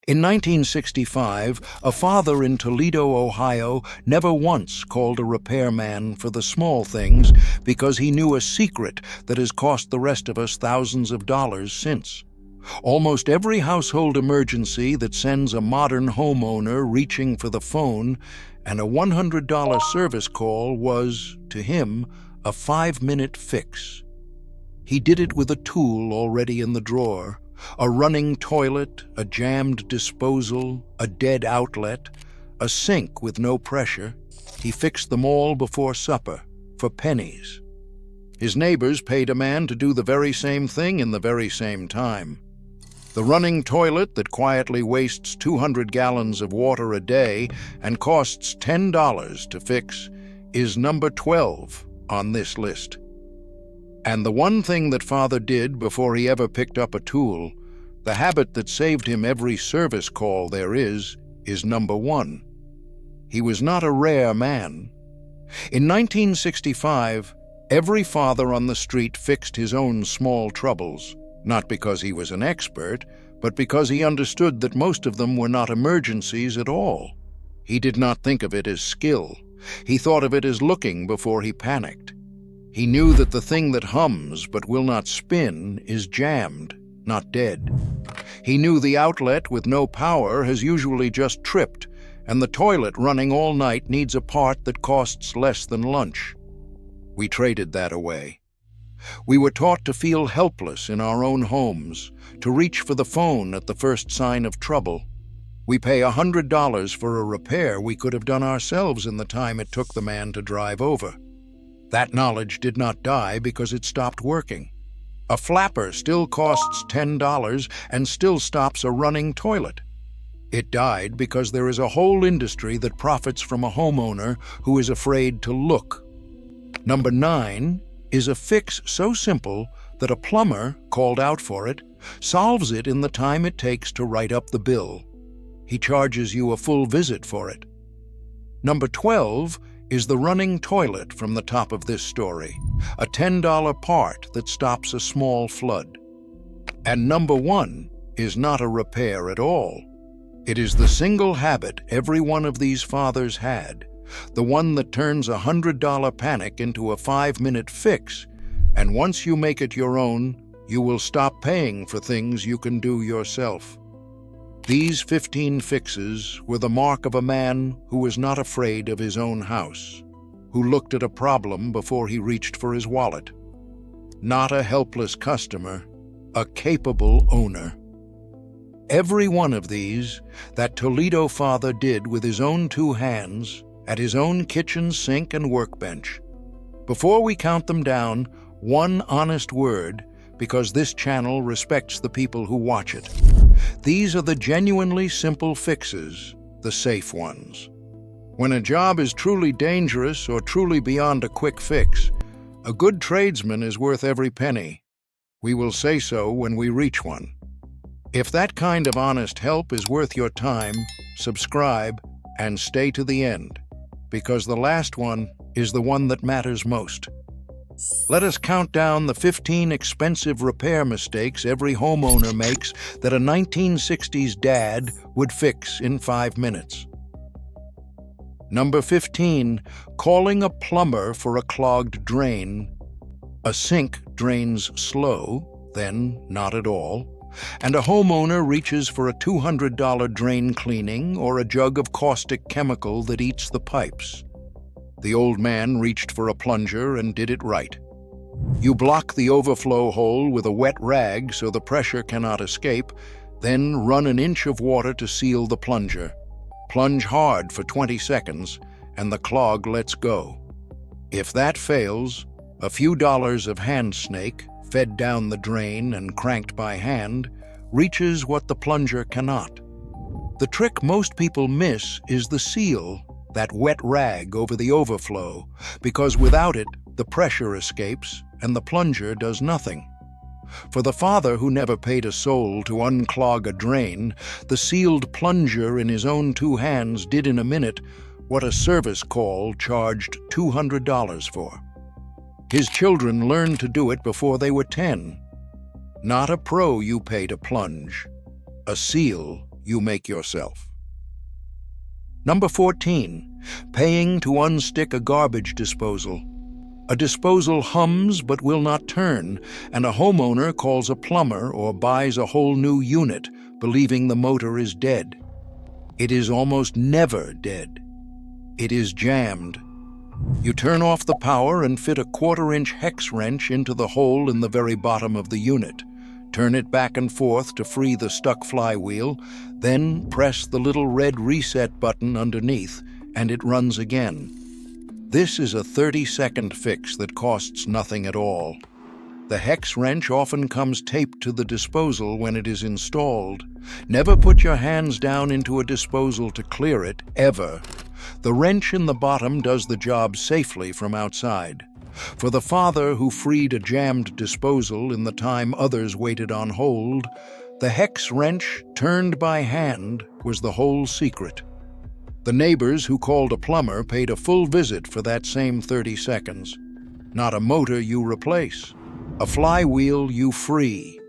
In 1965, a father in Toledo, Ohio, never once called a repairman for the small things because he knew a secret that has cost the rest of us thousands of dollars since. Almost every household emergency that sends a modern homeowner reaching for the phone and a $100 service call was, to him, a 5-minute fix. He did it with a tool already in the drawer. A running toilet, a jammed disposal, a dead outlet, a sink with no pressure. He fixed them all before supper, for pennies. His neighbors paid a man to do the very same thing in the very same time. The running toilet that quietly wastes 200 gallons of water a day and costs $10 to fix is number 12 on this list. And the one thing that Father did before he ever picked up a tool, the habit that saved him every service call there is number 1. He was not a rare man. In 1965, every father on the street fixed his own small troubles, not because he was an expert, but because he understood that most of them were not emergencies at all. He did not think of it as skill. He thought of it as looking before he panicked. He knew that the thing that hums but will not spin is jammed, not dead. He knew the outlet with no power has usually just tripped, and the toilet running all night needs a part that costs less than lunch. We traded that away. We were taught to feel helpless in our own homes, to reach for the phone at the first sign of trouble. We pay $100 for a repair we could have done ourselves in the time it took the man to drive over. That knowledge did not die because it stopped working. A flapper still costs $10 and still stops a running toilet. It died because there is a whole industry that profits from a homeowner who is afraid to look. Number 9 is a fix so simple that a plumber, called out for it, solves it in the time it takes to write up the bill. He charges you a full visit for it. Number 12 is the running toilet from the top of this story, a $10 part that stops a small flood. And number 1 is not a repair at all. It is the single habit every one of these fathers had, the one that turns a $100 panic into a 5-minute fix, and once you make it your own, you will stop paying for things you can do yourself. These 15 fixes were the mark of a man who was not afraid of his own house, who looked at a problem before he reached for his wallet. Not a helpless customer, a capable owner. Every one of these, that Toledo father did with his own 2 hands, at his own kitchen sink and workbench. Before we count them down, one honest word, because this channel respects the people who watch it. These are the genuinely simple fixes, the safe ones. When a job is truly dangerous or truly beyond a quick fix, a good tradesman is worth every penny. We will say so when we reach one. If that kind of honest help is worth your time, subscribe and stay to the end, because the last one is the one that matters most. Let us count down the 15 expensive repair mistakes every homeowner makes that a 1960s dad would fix in 5 minutes. Number 15, calling a plumber for a clogged drain. A sink drains slow, then not at all, and a homeowner reaches for a $200 drain cleaning or a jug of caustic chemical that eats the pipes. The old man reached for a plunger and did it right. You block the overflow hole with a wet rag so the pressure cannot escape, then run an inch of water to seal the plunger. Plunge hard for 20 seconds, and the clog lets go. If that fails, a few dollars of hand snake, fed down the drain and cranked by hand, reaches what the plunger cannot. The trick most people miss is the seal, that wet rag over the overflow, because without it, the pressure escapes and the plunger does nothing. For the father who never paid a soul to unclog a drain, the sealed plunger in his own 2 hands did in a minute what a service call charged $200 for. His children learned to do it before they were 10. Not a pro you pay to plunge, a seal you make yourself. Number 14, paying to unstick a garbage disposal. A disposal hums but will not turn, and a homeowner calls a plumber or buys a whole new unit, believing the motor is dead. It is almost never dead. It is jammed. You turn off the power and fit a 1/4-inch hex wrench into the hole in the very bottom of the unit. Turn it back and forth to free the stuck flywheel, then press the little red reset button underneath, and it runs again. This is a 30-second fix that costs nothing at all. The hex wrench often comes taped to the disposal when it is installed. Never put your hands down into a disposal to clear it, ever. The wrench in the bottom does the job safely from outside. For the father who freed a jammed disposal in the time others waited on hold, the hex wrench, turned by hand, was the whole secret. The neighbors who called a plumber paid a full visit for that same 30 seconds. Not a motor you replace, a flywheel you free.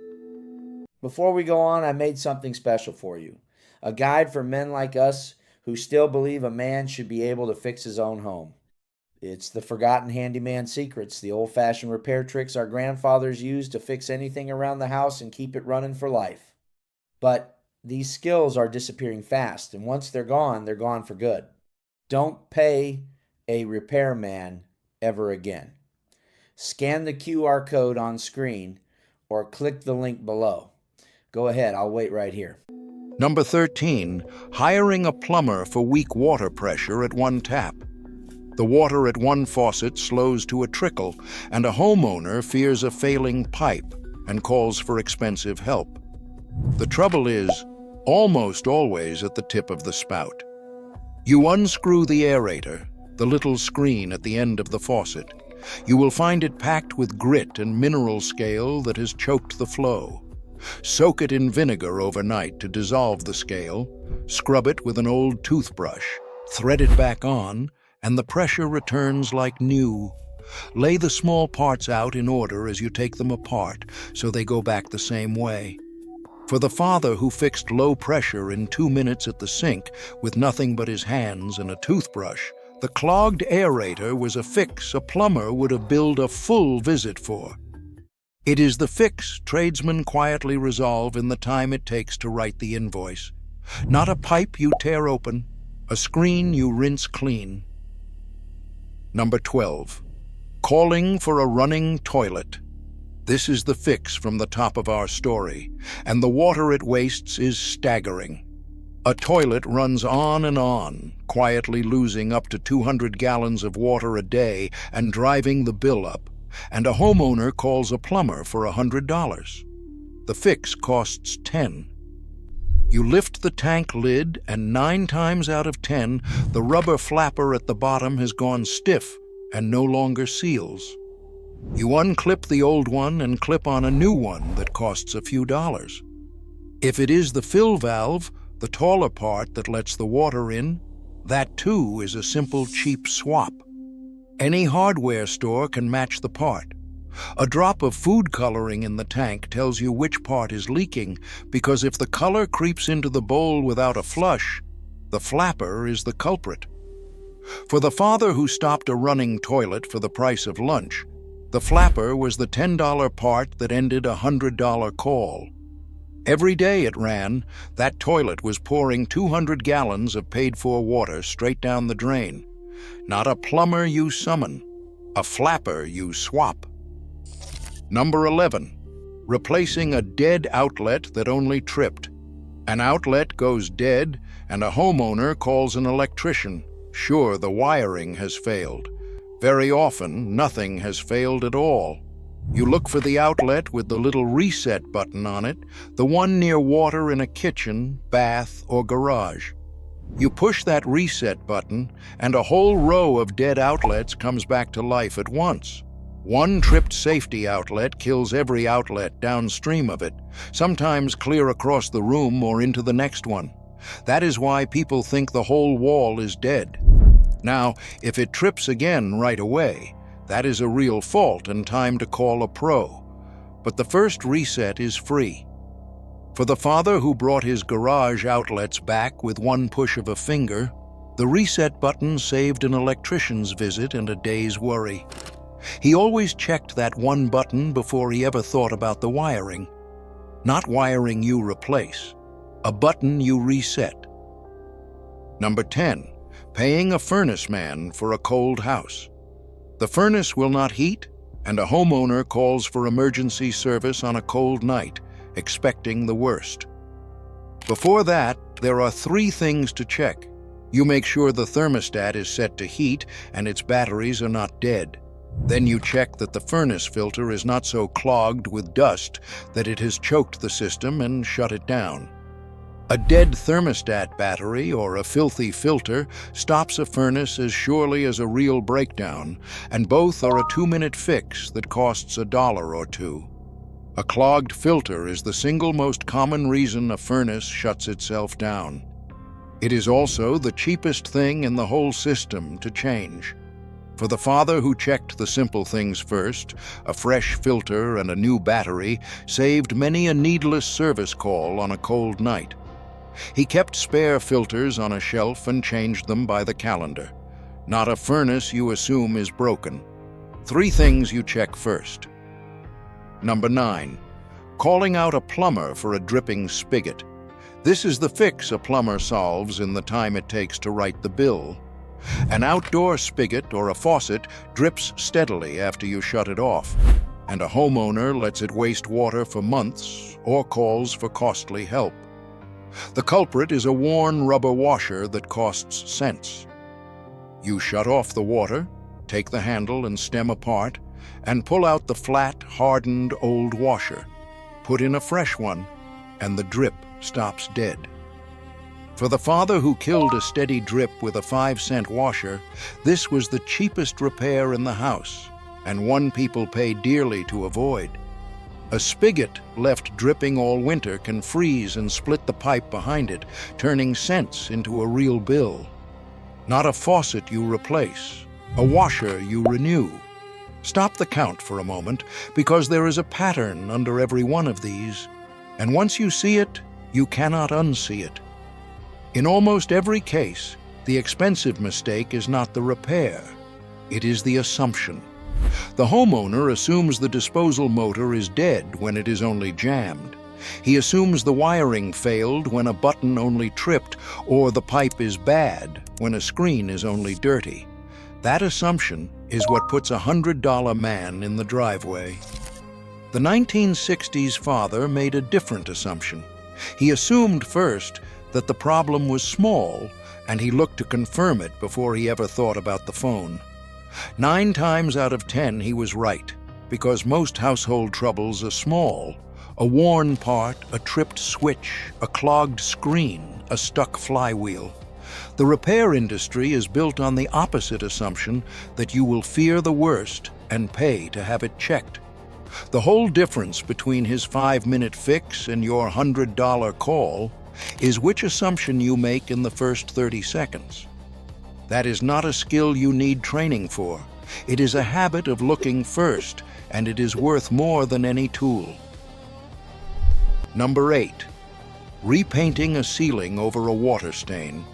Before we go on, I made something special for you. A guide for men like us who still believe a man should be able to fix his own home. It's the forgotten handyman secrets, the old-fashioned repair tricks our grandfathers used to fix anything around the house and keep it running for life. But these skills are disappearing fast, and once they're gone for good. Don't pay a repairman ever again. Scan the QR code on screen or click the link below. Go ahead, I'll wait right here. Number 13, hiring a plumber for weak water pressure at one tap. The water at one faucet slows to a trickle, and a homeowner fears a failing pipe and calls for expensive help. The trouble is, almost always at the tip of the spout. You unscrew the aerator, the little screen at the end of the faucet. You will find it packed with grit and mineral scale that has choked the flow. Soak it in vinegar overnight to dissolve the scale, scrub it with an old toothbrush, thread it back on, and the pressure returns like new. Lay the small parts out in order as you take them apart so they go back the same way. For the father who fixed low pressure in 2 minutes at the sink with nothing but his hands and a toothbrush, the clogged aerator was a fix a plumber would have billed a full visit for. It is the fix tradesmen quietly resolve in the time it takes to write the invoice. Not a pipe you tear open, a screen you rinse clean. Number 12, calling for a running toilet. This is the fix from the top of our story, and the water it wastes is staggering. A toilet runs on and on, quietly losing up to 200 gallons of water a day and driving the bill up, and a homeowner calls a plumber for $100. The fix costs $10. You lift the tank lid, and 9 times out of 10, the rubber flapper at the bottom has gone stiff and no longer seals. You unclip the old one and clip on a new one that costs a few dollars. If it is the fill valve, the taller part that lets the water in, that too is a simple cheap swap. Any hardware store can match the part. A drop of food coloring in the tank tells you which part is leaking, because if the color creeps into the bowl without a flush, the flapper is the culprit. For the father who stopped a running toilet for the price of lunch, the flapper was the $10 part that ended a $100 call. Every day it ran, that toilet was pouring 200 gallons of paid-for water straight down the drain. Not a plumber you summon, a flapper you swap. Number 11, replacing a dead outlet that only tripped. An outlet goes dead, and a homeowner calls an electrician. Sure, the wiring has failed. Very often, nothing has failed at all. You look for the outlet with the little reset button on it, the one near water in a kitchen, bath, or garage. You push that reset button, and a whole row of dead outlets comes back to life at once. One tripped safety outlet kills every outlet downstream of it, sometimes clear across the room or into the next one. That is why people think the whole wall is dead. Now, if it trips again right away, that is a real fault and time to call a pro. But the first reset is free. For the father who brought his garage outlets back with one push of a finger, the reset button saved an electrician's visit and a day's worry. He always checked that one button before he ever thought about the wiring. Not wiring you replace, a button you reset. Number 10, paying a furnace man for a cold house. The furnace will not heat, and a homeowner calls for emergency service on a cold night, expecting the worst. Before that, there are 3 things to check. You make sure the thermostat is set to heat and its batteries are not dead. Then you check that the furnace filter is not so clogged with dust that it has choked the system and shut it down. A dead thermostat battery or a filthy filter stops a furnace as surely as a real breakdown, and both are a 2-minute fix that costs $1 or $2. A clogged filter is the single most common reason a furnace shuts itself down. It is also the cheapest thing in the whole system to change. For the father who checked the simple things first, a fresh filter and a new battery saved many a needless service call on a cold night. He kept spare filters on a shelf and changed them by the calendar. Not a furnace you assume is broken. 3 things you check first. Number 9, calling out a plumber for a dripping spigot. This is the fix a plumber solves in the time it takes to write the bill. An outdoor spigot or a faucet drips steadily after you shut it off, and a homeowner lets it waste water for months or calls for costly help. The culprit is a worn rubber washer that costs cents. You shut off the water, take the handle and stem apart, and pull out the flat, hardened old washer. Put in a fresh one, and the drip stops dead. For the father who killed a steady drip with a 5-cent washer, this was the cheapest repair in the house, and one people pay dearly to avoid. A spigot left dripping all winter can freeze and split the pipe behind it, turning cents into a real bill. Not a faucet you replace, a washer you renew. Stop the count for a moment, because there is a pattern under every one of these, and once you see it, you cannot unsee it. In almost every case, the expensive mistake is not the repair, it is the assumption. The homeowner assumes the disposal motor is dead when it is only jammed. He assumes the wiring failed when a button only tripped, or the pipe is bad when a screen is only dirty. That assumption is what puts a $100 man in the driveway. The 1960s father made a different assumption. He assumed first that the problem was small, and he looked to confirm it before he ever thought about the phone. 9 times out of 10 he was right, because most household troubles are small. A worn part, a tripped switch, a clogged screen, a stuck flywheel. The repair industry is built on the opposite assumption that you will fear the worst and pay to have it checked. The whole difference between his 5-minute fix and your $100 call is which assumption you make in the first 30 seconds. That is not a skill you need training for. It is a habit of looking first, and it is worth more than any tool. Number 8, repainting a ceiling over a water stain.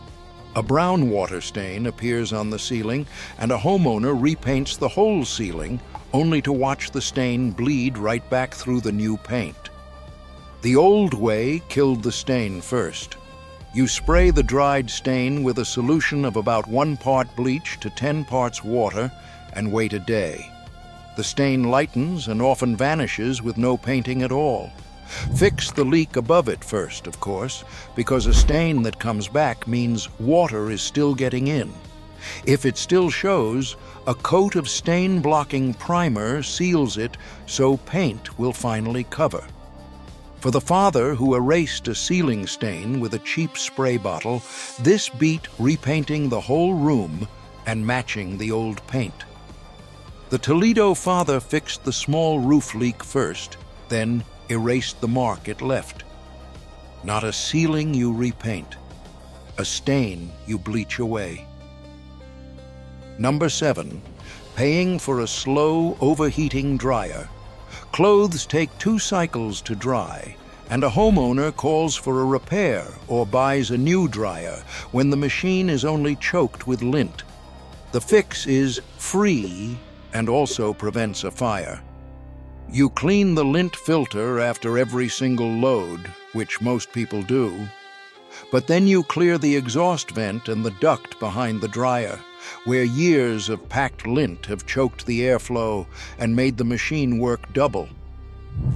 A brown water stain appears on the ceiling, and a homeowner repaints the whole ceiling, only to watch the stain bleed right back through the new paint. The old way killed the stain first. You spray the dried stain with a solution of about 1 part bleach to 10 parts water and wait a day. The stain lightens and often vanishes with no painting at all. Fix the leak above it first, of course, because a stain that comes back means water is still getting in. If it still shows, a coat of stain-blocking primer seals it so paint will finally cover. For the father who erased a ceiling stain with a cheap spray bottle, this beat repainting the whole room and matching the old paint. The Toledo father fixed the small roof leak first, then erased the mark it left. Not a ceiling you repaint, a stain you bleach away. Number 7, paying for a slow, overheating dryer. Clothes take 2 cycles to dry, and a homeowner calls for a repair or buys a new dryer when the machine is only choked with lint. The fix is free and also prevents a fire. You clean the lint filter after every single load, which most people do, but then you clear the exhaust vent and the duct behind the dryer, where years of packed lint have choked the airflow and made the machine work double.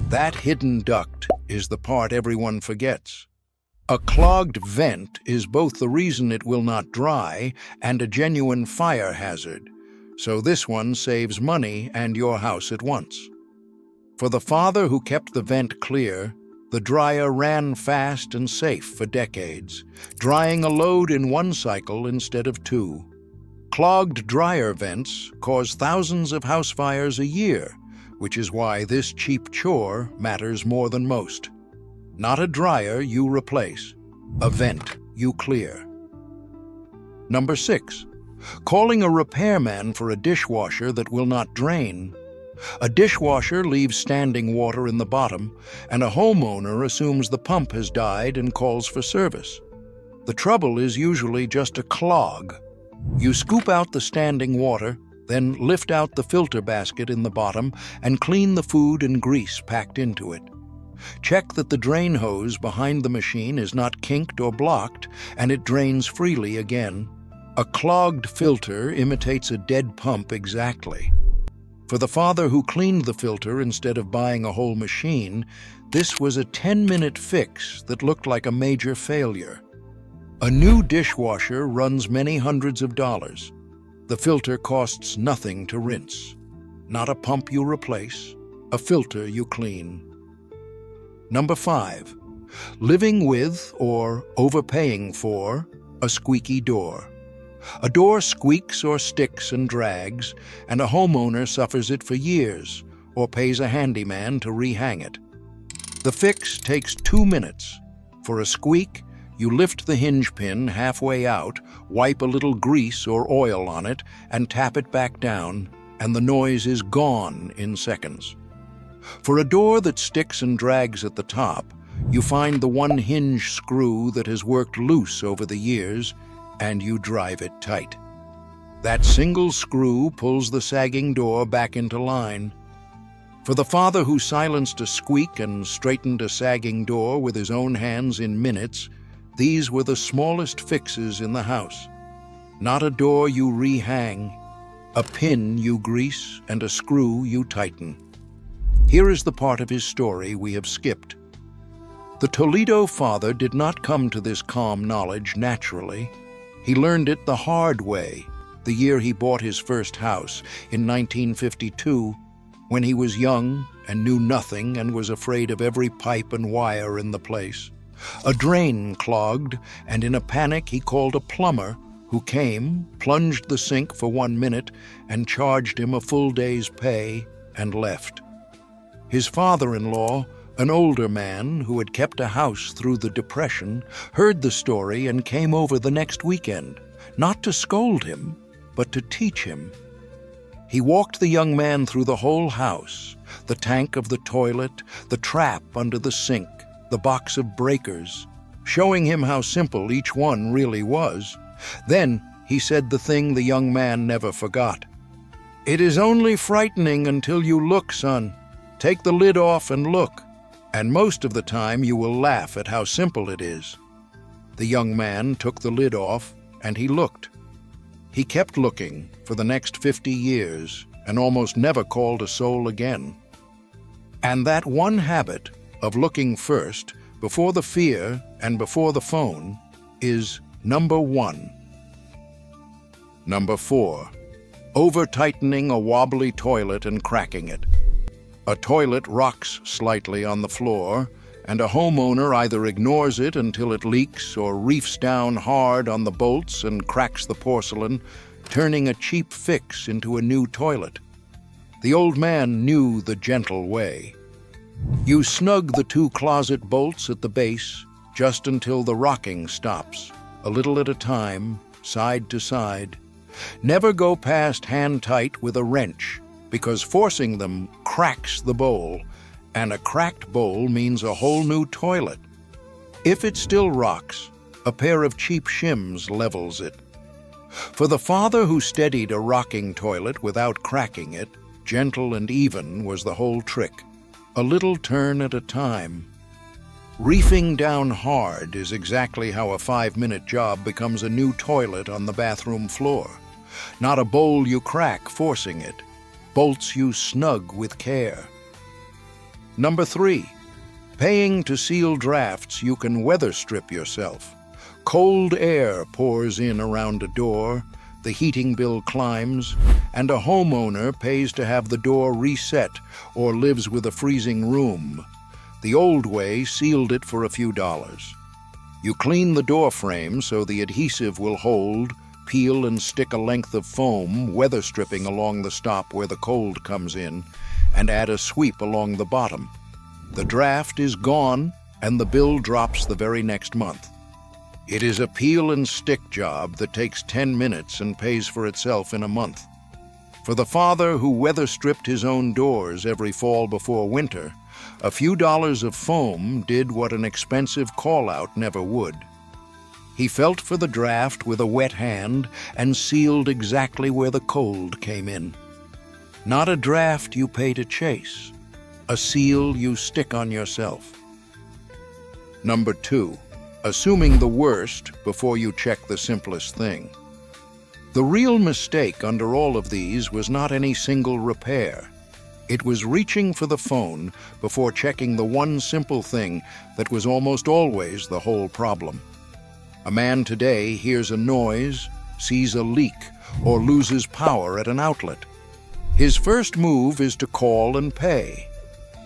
That hidden duct is the part everyone forgets. A clogged vent is both the reason it will not dry and a genuine fire hazard, so this one saves money and your house at once. For the father who kept the vent clear, the dryer ran fast and safe for decades, drying a load in one cycle instead of two. Clogged dryer vents cause thousands of house fires a year, which is why this cheap chore matters more than most. Not a dryer you replace, a vent you clear. Number 6, calling a repairman for a dishwasher that will not drain. A dishwasher leaves standing water in the bottom, and a homeowner assumes the pump has died and calls for service. The trouble is usually just a clog. You scoop out the standing water, then lift out the filter basket in the bottom and clean the food and grease packed into it. Check that the drain hose behind the machine is not kinked or blocked, and it drains freely again. A clogged filter imitates a dead pump exactly. For the father who cleaned the filter instead of buying a whole machine, this was a 10-minute fix that looked like a major failure. A new dishwasher runs many hundreds of dollars. The filter costs nothing to rinse. Not a pump you replace, a filter you clean. Number 5, living with or overpaying for a squeaky door. A door squeaks or sticks and drags, and a homeowner suffers it for years or pays a handyman to rehang it. The fix takes 2 minutes. For a squeak, you lift the hinge pin halfway out, wipe a little grease or oil on it, and tap it back down, and the noise is gone in seconds. For a door that sticks and drags at the top, you find the one hinge screw that has worked loose over the years, and you drive it tight. That single screw pulls the sagging door back into line. For the father who silenced a squeak and straightened a sagging door with his own hands in minutes, these were the smallest fixes in the house. Not a door you rehang, a pin you grease, and a screw you tighten. Here is the part of his story we have skipped. The Toledo father did not come to this calm knowledge naturally. He learned it the hard way, the year he bought his first house, in 1952, when he was young and knew nothing and was afraid of every pipe and wire in the place. A drain clogged, and in a panic he called a plumber, who came, plunged the sink for 1 minute, and charged him a full day's pay, and left. His father-in-law, an older man who had kept a house through the Depression, heard the story and came over the next weekend, not to scold him, but to teach him. He walked the young man through the whole house, the tank of the toilet, the trap under the sink, the box of breakers, showing him how simple each one really was. Then he said the thing the young man never forgot. "It is only frightening until you look, son. Take the lid off and look, and most of the time you will laugh at how simple it is." The young man took the lid off, and he looked. He kept looking for the next 50 years and almost never called a soul again. And that one habit of looking first, before the fear and before the phone, is number 1. Number 4, over-tightening a wobbly toilet and cracking it. A toilet rocks slightly on the floor, and a homeowner either ignores it until it leaks or reefs down hard on the bolts and cracks the porcelain, turning a cheap fix into a new toilet. The old man knew the gentle way. You snug the 2 closet bolts at the base just until the rocking stops, a little at a time, side to side. Never go past hand tight with a wrench, because forcing them cracks the bowl, and a cracked bowl means a whole new toilet. If it still rocks, a pair of cheap shims levels it. For the father who steadied a rocking toilet without cracking it, gentle and even was the whole trick. A little turn at a time. Reefing down hard is exactly how a 5-minute job becomes a new toilet on the bathroom floor. Not a bowl you crack forcing it, bolts you snug with care. Number 3, paying to seal drafts you can weather strip yourself. Cold air pours in around a door, the heating bill climbs, and a homeowner pays to have the door reset or lives with a freezing room. The old way sealed it for a few dollars. You clean the door frame so the adhesive will hold, peel and stick a length of foam, weather stripping along the stop where the cold comes in, and add a sweep along the bottom. The draft is gone, and the bill drops the very next month. It is a peel and stick job that takes 10 minutes and pays for itself in a month. For the father who weather stripped his own doors every fall before winter, a few dollars of foam did what an expensive call-out never would. He felt for the draft with a wet hand and sealed exactly where the cold came in. Not a draft you pay to chase, a seal you stick on yourself. Number 2, assuming the worst before you check the simplest thing. The real mistake under all of these was not any single repair. It was reaching for the phone before checking the one simple thing that was almost always the whole problem. A man today hears a noise, sees a leak, or loses power at an outlet. His first move is to call and pay.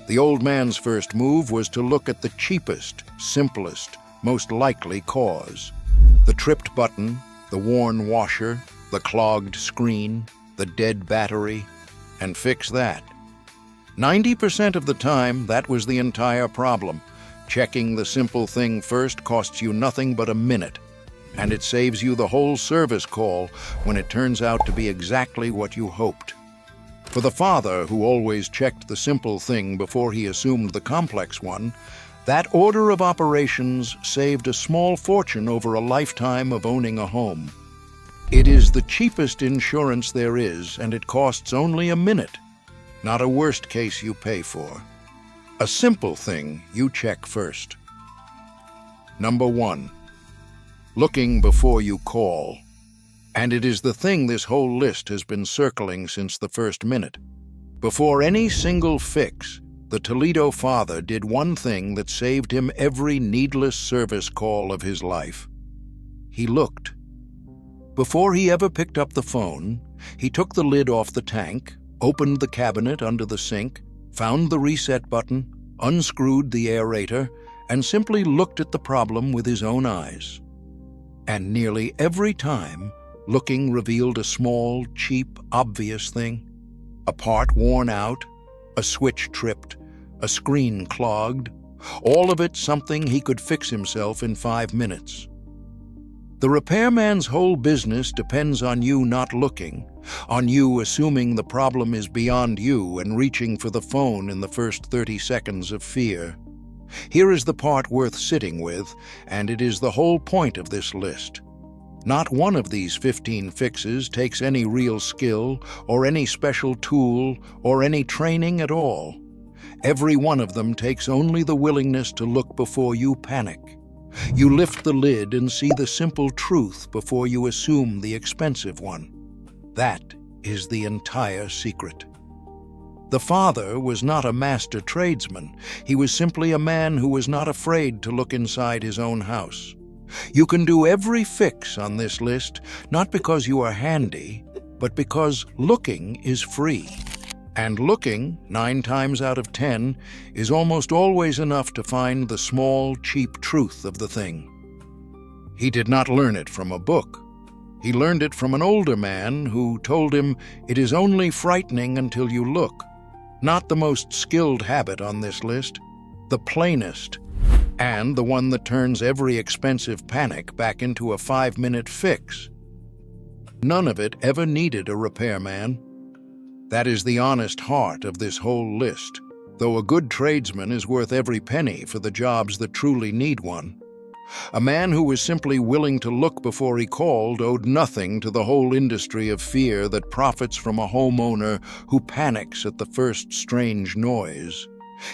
The old man's first move was to look at the cheapest, simplest, most likely cause. The tripped button, the worn washer, the clogged screen, the dead battery, and fix that. 90% of the time, that was the entire problem. Checking the simple thing first costs you nothing but a minute, and it saves you the whole service call when it turns out to be exactly what you hoped. For the father who always checked the simple thing before he assumed the complex one, that order of operations saved a small fortune over a lifetime of owning a home. It is the cheapest insurance there is, and it costs only a minute. Not a worst case you pay for. A simple thing you check first. Number 1, looking before you call. And it is the thing this whole list has been circling since the first minute. Before any single fix, the Toledo father did one thing that saved him every needless service call of his life. He looked. Before he ever picked up the phone, he took the lid off the tank, opened the cabinet under the sink, found the reset button, unscrewed the aerator, and simply looked at the problem with his own eyes. And nearly every time, looking revealed a small, cheap, obvious thing. A part worn out, a switch tripped, a screen clogged, all of it something he could fix himself in 5 minutes. The repairman's whole business depends on you not looking, on you assuming the problem is beyond you and reaching for the phone in the first 30 seconds of fear. Here is the part worth sitting with, and it is the whole point of this list. Not one of these 15 fixes takes any real skill or any special tool or any training at all. Every one of them takes only the willingness to look before you panic. You lift the lid and see the simple truth before you assume the expensive one. That is the entire secret. The father was not a master tradesman. He was simply a man who was not afraid to look inside his own house. You can do every fix on this list, not because you are handy, but because looking is free. And looking, 9 times out of 10, is almost always enough to find the small, cheap truth of the thing. He did not learn it from a book. He learned it from an older man who told him it is only frightening until you look. Not the most skilled habit on this list, the plainest, and the one that turns every expensive panic back into a 5-minute fix. None of it ever needed a repairman. That is the honest heart of this whole list. though a good tradesman is worth every penny for the jobs that truly need one. A man who was simply willing to look before he called owed nothing to the whole industry of fear that profits from a homeowner who panics at the first strange noise.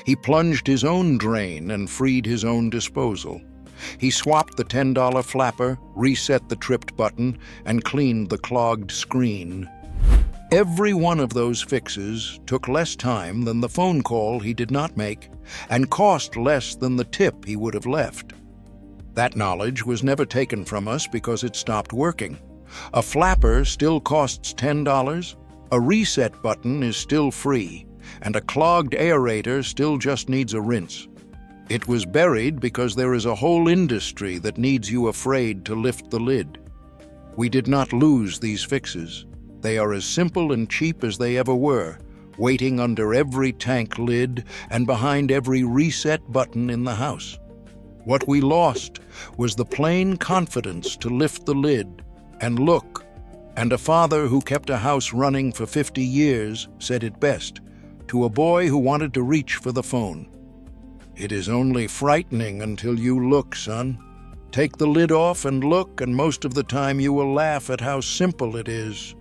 He plunged his own drain and freed his own disposal. He swapped the $10 flapper, reset the tripped button, and cleaned the clogged screen. Every one of those fixes took less time than the phone call he did not make, and cost less than the tip he would have left. That knowledge was never taken from us because it stopped working. A flapper still costs $10, a reset button is still free, and a clogged aerator still just needs a rinse. It was buried because there is a whole industry that needs you afraid to lift the lid. We did not lose these fixes. They are as simple and cheap as they ever were, waiting under every tank lid and behind every reset button in the house. What we lost was the plain confidence to lift the lid and look, and a father who kept a house running for 50 years said it best to a boy who wanted to reach for the phone. "It is only frightening until you look, son. Take the lid off and look, and most of the time you will laugh at how simple it is."